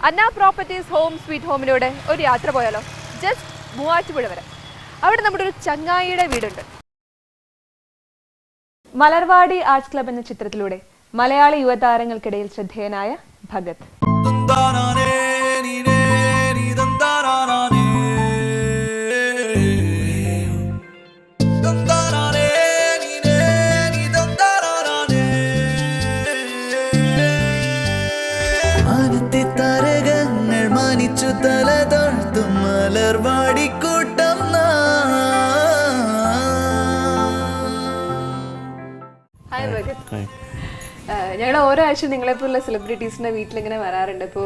അന്ന properties home sweet ഹോമിലൂടെ ഒരു യാത്ര പോയാലോ? ജസ്റ്റ് മൂവാറ്റുപുഴ വരെ. അവിടെ നമ്മുടെ ഒരു ചങ്ങായിയുടെ വീടുണ്ട്. മലർവാടി ആർട്സ് ക്ലബ് എന്ന ചിത്രത്തിലൂടെ മലയാളി യുവതാരങ്ങൾക്കിടയിൽ ശ്രദ്ധേയനായ ഭഗത്. ഹായ് ഭഗത്. ഞങ്ങൾ ഓരോ ആഴ്ച നിങ്ങളെപ്പോലുള്ള സെലിബ്രിറ്റീസിന്റെ വീട്ടിലിങ്ങനെ വരാറുണ്ട്. ഇപ്പോൾ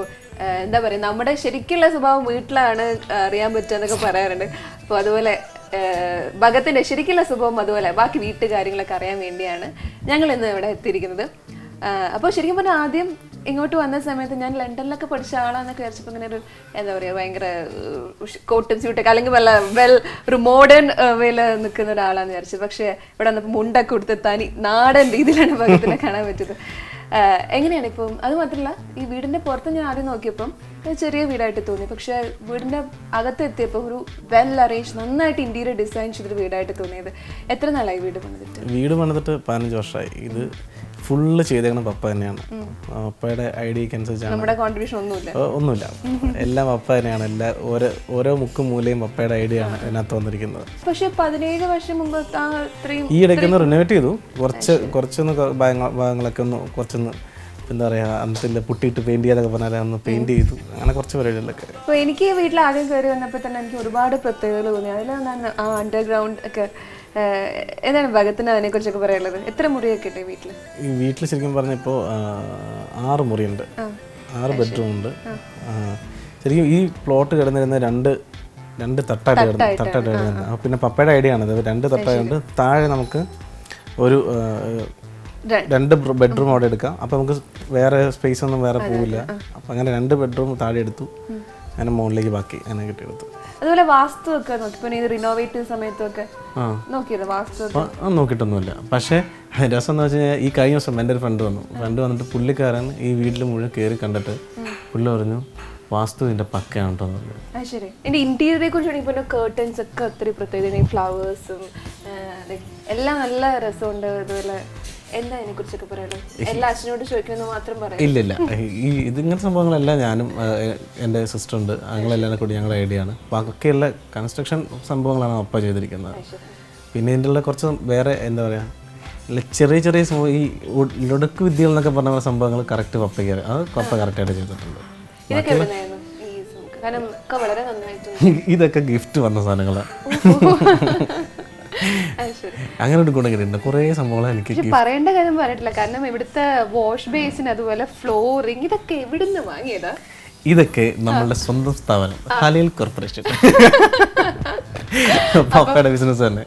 എന്താ പറയുക, നമ്മുടെ ശരിക്കുള്ള സ്വഭാവം വീട്ടിലാണ് അറിയാൻ പറ്റുക എന്നൊക്കെ പറയാറുണ്ട്. അപ്പോൾ അതുപോലെ ഭഗത്തിന്റെ ശരിക്കുള്ള സ്വഭാവം അതുപോലെ ബാക്കി വീട്ടുകാര്യങ്ങളൊക്കെ അറിയാൻ വേണ്ടിയാണ് ഞങ്ങൾ ഇന്ന് ഇവിടെ എത്തിയിരിക്കുന്നത്. അപ്പോൾ ശരിക്കും പറഞ്ഞാൽ ആദ്യം ഇങ്ങോട്ട് വന്ന സമയത്ത് ഞാൻ ലണ്ടനിലൊക്കെ പഠിച്ച ആളാന്നൊക്കെ വിചാരിച്ചപ്പോൾ ഇങ്ങനെ ഒരു എന്താ പറയുക, ഭയങ്കര കോട്ടും സ്യൂട്ടൊക്കെ അല്ലെങ്കിൽ ഒരു മോഡേൺ വേല നിൽക്കുന്ന ഒരാളാന്ന് വിചാരിച്ചത്. പക്ഷേ ഇവിടെ വന്നപ്പോൾ മുണ്ടൊക്കെ കൊടുത്ത് തനി നാടൻ രീതിയിലാണ് ഭഗത്തിനെ കാണാൻ പറ്റിയത്. എങ്ങനെയാണ് ഇപ്പം? അത് മാത്രമല്ല, ഈ വീടിന്റെ പുറത്ത് ഞാൻ ആദ്യം നോക്കിയപ്പം ചെറിയ വീടായിട്ട് തോന്നി. പക്ഷെ വീടിന്റെ അകത്ത് എത്തിയപ്പോൾ ഒരു വെൽ അറേഞ്ച്, നന്നായിട്ട് ഇന്റീരിയർ ഡിസൈൻ ചെയ്തൊരു വീടായിട്ട് തോന്നിയത്. എത്ര നാളായി വീട് പണിതിട്ട്? വീട് പണിതിട്ട് 15 വർഷമായി. ഇത് ഫുള്ള് ചെയ്തേക്കണം പപ്പ തന്നെയാണ്. പപ്പയുടെ ഐഡിയക്ക് അനുസരിച്ചാണ്. നമ്മുടെ കോൺട്രിബ്യൂഷൻ ഒന്നുമില്ല. എല്ലാം പപ്പ തന്നെയാണ്. ഓരോ മുക്കും മൂലയും പപ്പയുടെ ഐഡിയ ആണ് അതിനകത്ത് വന്നിരിക്കുന്നത്. പക്ഷെ 17 വർഷം മുമ്പ് ഈ ഇടയ്ക്കൊന്ന് റിനോവേറ്റ് ചെയ്തു. കുറച്ചൊന്ന് ഭാഗങ്ങളൊക്കെ കുറച്ചൊന്ന് എന്താ പറയുക, അന്നത്തെ പുട്ടിയിട്ട് പെയിന്റ് ചെയ്യാതൊക്കെ പറഞ്ഞാൽ ഒന്ന് പെയിന്റ് ചെയ്തു. അങ്ങനെ കുറച്ച് പരിപാടികളൊക്കെ. അപ്പോൾ എനിക്ക് വീട്ടിൽ ആദ്യം കയറി വന്നപ്പോൾ തന്നെ എനിക്ക് ഒരുപാട് പ്രത്യേകതകൾ തോന്നി. അതിലാണ് ആ അണ്ടർഗ്രൗണ്ട് ഒക്കെ. ഏതാണ് ഭഗത്തിന് അതിനെ കുറിച്ചൊക്കെ പറയാനുള്ളത്? എത്ര മുറിയൊക്കെ ഉണ്ട് വീട്ടിൽ? ഈ വീട്ടിൽ ശരിക്കും പറഞ്ഞപ്പോൾ 6 മുറിയുണ്ട്, 6 ബെഡ്റൂം ഉണ്ട്. ശരിക്കും ഈ പ്ലോട്ട് കിടന്നിരുന്ന രണ്ട് തട്ടായിട്ട് കിടന്നുണ്ട്. പിന്നെ പപ്പയുടെ ഐഡിയ ആണത്. 2 തട്ടായതുകൊണ്ട് താഴെ നമുക്ക് ഒരു 2 ബെഡ്റൂം അവിടെ എടുക്കാം. അപ്പോൾ നമുക്ക് വേറെ സ്പേസ് ഒന്നും വേറെ പോവില്ല. അപ്പം അങ്ങനെ 2 ബെഡ്റൂം താഴെ എടുത്തു. അങ്ങനെ മുകളിലേക്ക് ബാക്കി അങ്ങനെ കിട്ടിയെടുത്തു. അതുപോലെ വാസ്തു ഒക്കെ നോക്കി റിനോവേറ്റ് സമയത്തൊക്കെ നോക്കിയിരുന്നു? വാസ്തു നോക്കിയിട്ടൊന്നുമില്ല. പക്ഷേ രസം എന്ന് വെച്ച് കഴിഞ്ഞാൽ ഈ കഴിഞ്ഞ ദിവസം എൻ്റെ ഒരു ഫ്രണ്ട് വന്നിട്ട് പുള്ളിക്കാരൻ ഈ വീട്ടിൽ മുഴുവൻ കയറി കണ്ടിട്ട് പുള്ളി പറഞ്ഞു, വാസ്തു ഇതിന്റെ പക്കയാണ് കേട്ടോ. ശരി. എന്റെ ഇന്റീരിയറെ കുറിച്ച് കേർട്ടൻസ് ഒക്കെ ഒത്തിരി പ്രത്യേകത, ഫ്ലവേഴ്സും എല്ലാം നല്ല രസമുണ്ട്. അതുപോലെ എന്താ അതിനെ കുറിച്ചൊക്കെ പറയുന്നത്? എല്ലാ അച്ഛനോട് ചോദിക്കണമെന്ന് മാത്രം പറയാം. ഇല്ലില്ല, ഈ ഇതിങ്ങനത്തെ സംഭവങ്ങളെല്ലാം ഞാനും എൻ്റെ സിസ്റ്റർ ഉണ്ട്, ഞങ്ങളെല്ലാം കൂടി ഞങ്ങളുടെ ഐഡിയ ആണ്. ബാക്കിയുള്ള കൺസ്ട്രക്ഷൻ സംഭവങ്ങളാണ് അപ്പ ചെയ്തിരിക്കുന്നത്. പിന്നെ ഇതിൻ്റെ കുറച്ച് വേറെ എന്താ പറയുക, ചെറിയ ഈ ലൊടുക്ക് വിദ്യകൾ എന്നൊക്കെ പറഞ്ഞ സംഭവങ്ങൾ കറക്റ്റ് പപ്പയ്ക്ക് അത് പപ്പ കറക്റ്റായിട്ട് ചെയ്തിട്ടുണ്ട്. ഇതൊക്കെ ഗിഫ്റ്റ് വന്ന സാധനങ്ങളാണ്. അങ്ങനെ ഒരു ഗുണം കിട്ടിയിട്ടുണ്ട്. കുറേ സംഭവങ്ങൾ എനിക്ക് പറയേണ്ട കാര്യം പറഞ്ഞിട്ടില്ല. കാരണം ഇവിടുത്തെ വാഷ് ബേസിന് അതുപോലെ ഫ്ലോറിങ് ഇതൊക്കെ എവിടുന്ന് വാങ്ങിയതാ? ഇതൊക്കെ നമ്മളുടെ സ്വന്തം സ്ഥാപനം ഖലീൽ കോർപ്പറേഷൻ, പപ്പയുടെ ബിസിനസ് തന്നെ.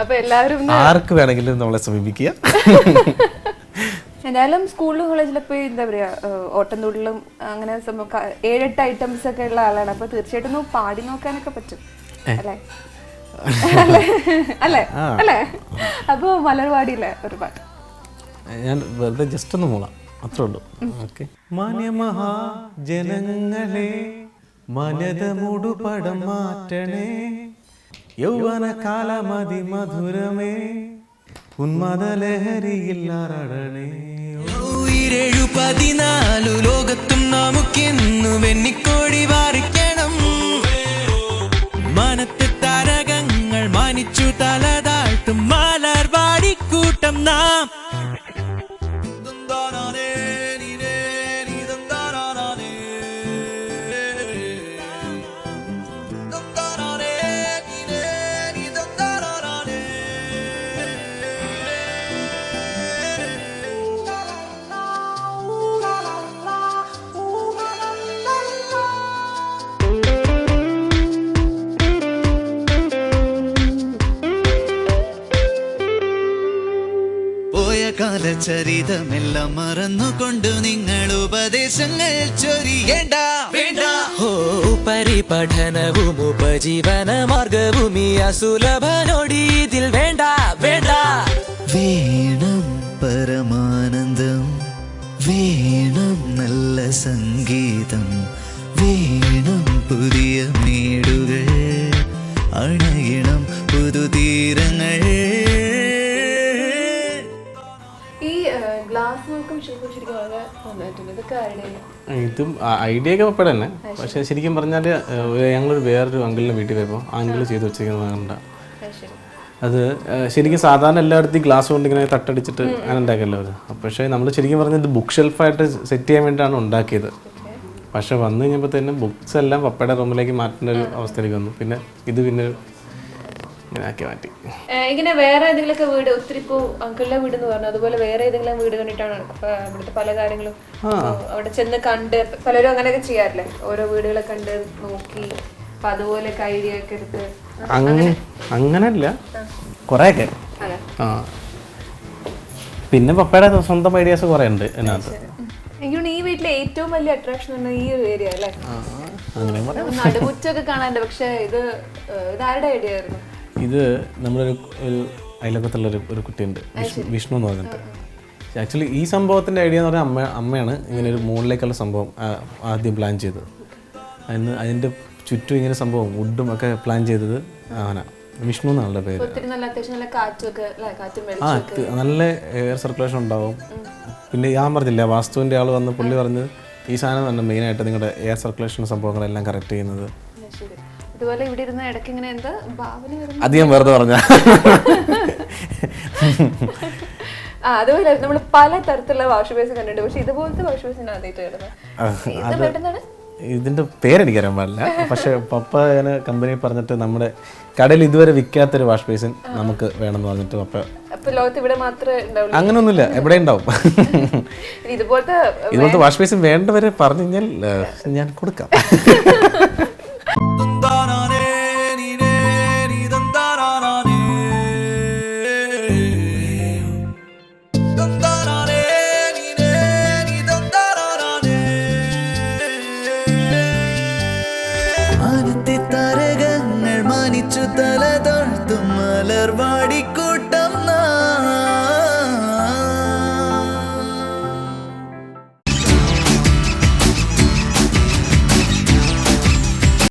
അപ്പൊ എല്ലാവരും ആർക്ക് വേണമെങ്കിലും നമ്മളെ സമീപിക്കുക. എന്തായാലും സ്കൂളിലും കോളേജിലൊക്കെ എന്താ പറയാ, ഓട്ടംതുള്ളിലും അങ്ങനെ 7-8 ഐറ്റംസ് ഒക്കെ ഉള്ള ആളാണ്. അപ്പൊ തീർച്ചയായിട്ടും പാടി നോക്കാനൊക്കെ പറ്റും അല്ലേ? അല്ലേ അല്ലേ? അപ്പൊ മലർവാടിയിലെ ഒരു പാട്ട് ഞാൻ വെറുതെ ജസ്റ്റ് ഒന്ന് മൂളാം, അത്രേ ഉള്ളൂ. ഓക്കെ. മാന്യമഹാജനങ്ങളെ മനത മൂടുപടം മാറ്റണേ, യൗവന കാലമതി മധുരമേ, ഉന്മദലഹരിയിൽ അറടണേ. 14 ലോകത്തും നമുക്കെന്നു വെണ്ണിക്കോടി വാറിക്കണം. മനത്തെ താരകങ്ങൾ മാനിച്ചു തലതാഴ്ത്തും മലർവാടിക്കൂട്ടം നാം. കാലചരിതമെല്ലാം മറന്നുകൊണ്ട് നിങ്ങൾ ഉപദേശങ്ങൾ ചൊരിയേണ്ട. വേണ്ട പരിപഠനവും ഉപജീവന മാർഗവും ഈ അസുലഭനോടി ഇതിൽ വേണ്ട. വേണ്ട വേണം പരമാനന്ദം, വേണം നല്ല സംഗീതം, വേണം പുതിയ മേടുകൾ, അണയണം പുതുതീരങ്ങൾ. ഈ ഗ്ലാസ് വർക്കും ശരിക്കും വളരെ നന്നായിട്ടുണ്ട്. ഇതൊക്കെ ആരുടെയാണ്? ഇതും ഐഡിയ ഒക്കെ പപ്പയുടെ തന്നെ. പക്ഷെ ശരിക്കും പറഞ്ഞാൽ ഞങ്ങളൊരു വേറൊരു അങ്കിളിൻ്റെ വീട്ടിൽ പോയപ്പോൾ ആ അങ്കിൾ ചെയ്ത് വെച്ചിരിക്കുന്നത് അത് ശരിക്കും സാധാരണ എല്ലായിടത്തും ഗ്ലാസ് കൊണ്ട് ഇങ്ങനെ തട്ടടിച്ചിട്ട് അങ്ങനെ ഉണ്ടാക്കിയല്ലോ അത്. പക്ഷേ നമ്മൾ ശരിക്കും പറഞ്ഞത് ബുക്ക് ഷെൽഫായിട്ട് സെറ്റ് ചെയ്യാൻ വേണ്ടിയിട്ടാണ് ഉണ്ടാക്കിയത്. പക്ഷെ വന്നു കഴിഞ്ഞപ്പോഴത്തേനും ബുക്സ് എല്ലാം പപ്പയുടെ റൂമിലേക്ക് മാറ്റുന്ന ഒരു അവസ്ഥയിലേക്ക് വന്നു. പിന്നെ ഇത് പിന്നെ ഇങ്ങനെ ആക്കി മാറ്റി. ഇങ്ങനെ വേറെ ഏതെങ്കിലുമൊക്കെ വീട്, ഒത്തിരി ഇപ്പോൾ അങ്കിളിന്റെ വീട് എന്ന് പറഞ്ഞു, അതുപോലെ വേറെ ഏതെങ്കിലും വീട് കണ്ടിട്ടാണ് ഇവിടുത്തെ പല കാര്യങ്ങളും അവിടെ ചെന്ന് കണ്ട് പലരും അങ്ങനെയൊക്കെ ചെയ്യാറില്ലേ, ഓരോ വീടുകളെ കണ്ട് നോക്കി അപ്പൊ അതുപോലെയൊക്കെ ഐഡിയ ഒക്കെ എടുത്ത്? അങ്ങനല്ല, കുറേയൊക്കെ. ആ പിന്നെ പപ്പയുടെ സ്വന്തം ഐഡിയാസ് കുറേ ഉണ്ട് അതിനകത്ത്. എനിക്ക് ഈ വീട്ടിലെ ഏറ്റവും വലിയ അട്രാക്ഷൻ ഈ ഒരു ഏരിയ അല്ലേ? നടുമുറ്റൊക്കെ കാണാനുണ്ട്. പക്ഷെ ഇത് ആരുടെ ഐഡിയ ആയിരുന്നു? ഇത് നമ്മുടെ ഒരു അയലക്കത്തുള്ള ഒരു കുട്ടിയുണ്ട്, വിഷ്ണു എന്ന് പറഞ്ഞിട്ട്. ആക്ച്വലി ഈ സംഭവത്തിൻ്റെ ഐഡിയ എന്ന് പറഞ്ഞാൽ അമ്മയാണ് ഇങ്ങനെ ഒരു മുകളിലേക്കുള്ള സംഭവം ആദ്യം പ്ലാൻ ചെയ്തത്. അതിൻ്റെ ചുറ്റും ഇങ്ങനെ സംഭവം വുഡും ഒക്കെ പ്ലാൻ ചെയ്തത് അവനാ, വിഷ്ണു എന്നാണുള്ള പേര്. നല്ല എയർ സർക്കുലേഷൻ ഉണ്ടാവും. പിന്നെ ഞാൻ പറഞ്ഞില്ല, വാസ്തുവിൻ്റെ ആൾ വന്ന് പുള്ളി പറഞ്ഞത് ഈ സാധനം തന്നെ മെയിനായിട്ട് നിങ്ങളുടെ എയർ സർക്കുലേഷൻ സംഭവങ്ങളെല്ലാം കറക്റ്റ് ചെയ്യുന്നത്. ഇതുപോലെ ഇവിടെ ഇരുന്ന് ഇടയ്ക്ക് ഇങ്ങനെ എന്താ ഭാവന അധികം വെറുതെ പറഞ്ഞ അതുപോലെ നമ്മൾ പല തരത്തിലുള്ള വാഷ് ബേസ് കണ്ടിട്ടുണ്ട്. പക്ഷെ ഇതുപോലത്തെ വാഷ് ബേസിന് ആദ്യമായിട്ട് ഇതിൻ്റെ പേരെനിക്കറിയാൻ പാടില്ല. പക്ഷെ പപ്പ ഞാൻ കമ്പനി പറഞ്ഞിട്ട് നമ്മുടെ കടയിൽ ഇതുവരെ വിൽക്കാത്തൊരു വാഷ് ബേസിൻ നമുക്ക് വേണമെന്ന് പറഞ്ഞിട്ട് പപ്പ ലോകത്ത് ഇവിടെ മാത്രമേ ഉണ്ടാവുള്ളൂ? അങ്ങനൊന്നുമില്ല, എവിടെ ഉണ്ടാവും. ഇതുപോലത്തെ വാഷ് ബേസിൻ വേണ്ടവരെ പറഞ്ഞു കഴിഞ്ഞാൽ ഞാൻ കൊടുക്കാം. ദന്താ